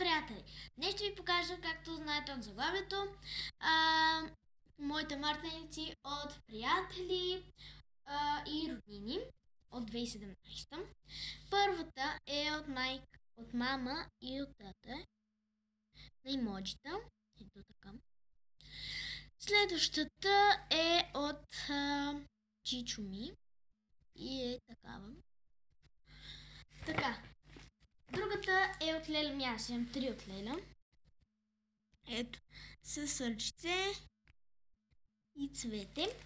приятели! Днес ще ви покажа, както знаете от заглавието, моите мартеници от приятели и роднини от 2017. Първата е от мама и от тата на емоджита. Ето така. Следващата е от чичо ми и е такава. Така. Другата е от Леля ми. Аз имам 3 от Леля. Ето, с сърчице и цвете.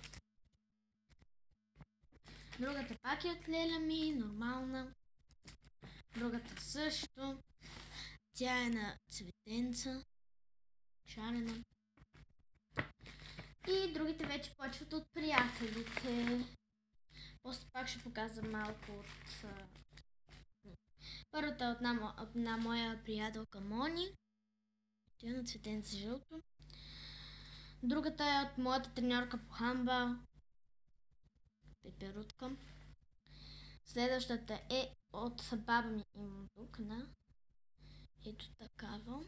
Другата пак е от Леля ми, нормална. Другата също. Тя е на цветенца, шарена. И другите вече почват от приятелите. После пак ще показвам малко от... Първата е от на моя приятелка Мони. Тя е на цветенце жълто. Другата е от моята треньорка по хамба. Пеперутка. Следващата е от баба ми, имам тук на ето такава.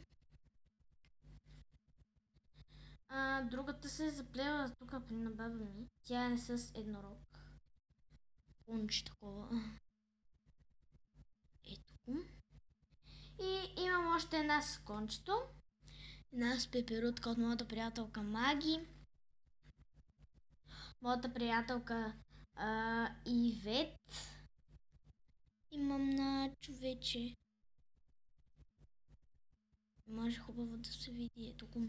Другата се е заплела тук на баба ми. Тя е с еднорог. Унче такова. Ето. И имам още една с кончето. Една с пеперутка от моята приятелка Маги. Моята приятелка Ивет. Имам на човече. Може хубаво да се види. Ето го.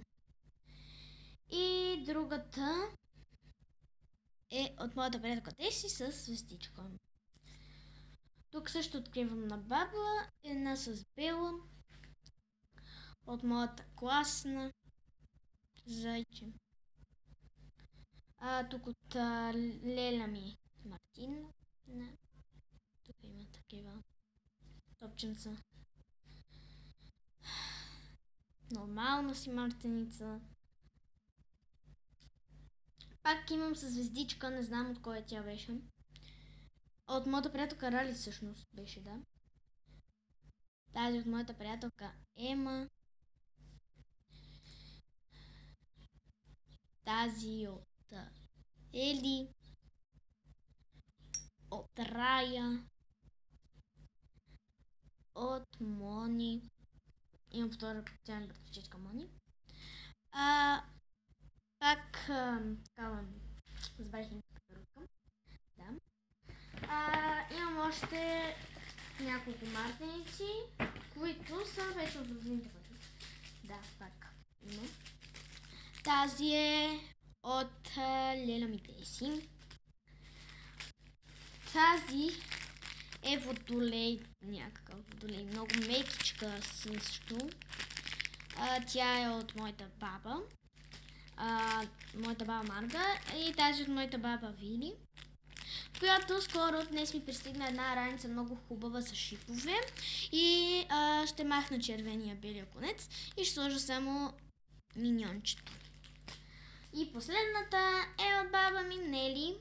И другата е от моята приятелка Теси с звездичка. Тук също откривам на баба. Една с бела. От моята класна зайче. Тук от Леля ми Мартина. Тук има такива топченца. Нормална си мартеница. Пак имам със звездичка, не знам от кой тя беше. От моята приятелка Рали всъщност беше, да. Тази от моята приятелка Ема. Тази от Ели. От Рая. От Мони. Имам втора специална братовчетка Мони. Пак такава забравих пеперутка. Да. Имам още няколко мартеници, които са вече от роднините. Да, пак има. Тази е от Леля ми Теси. Тази е водолей, някакъв водолей, много мекичка също. Тя е от моята баба. Моята баба Марга и тази от моята баба Вили, която скоро днес ми пристигна една раница много хубава с шипове и ще махна червения белия конец и ще сложа само миньончето. И последната е от баба ми Нели.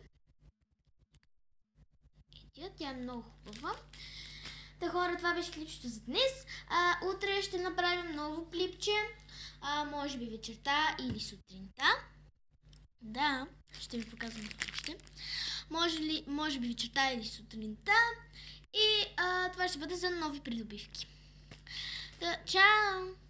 Тя е много хубава. Та хора, това беше клипчето за днес. Утре ще направим ново клипче. Може би вечерта или сутринта. Да, ще ви показвам клипче. Може би вечерта или сутринта. И това ще бъде за нови придобивки. Чао!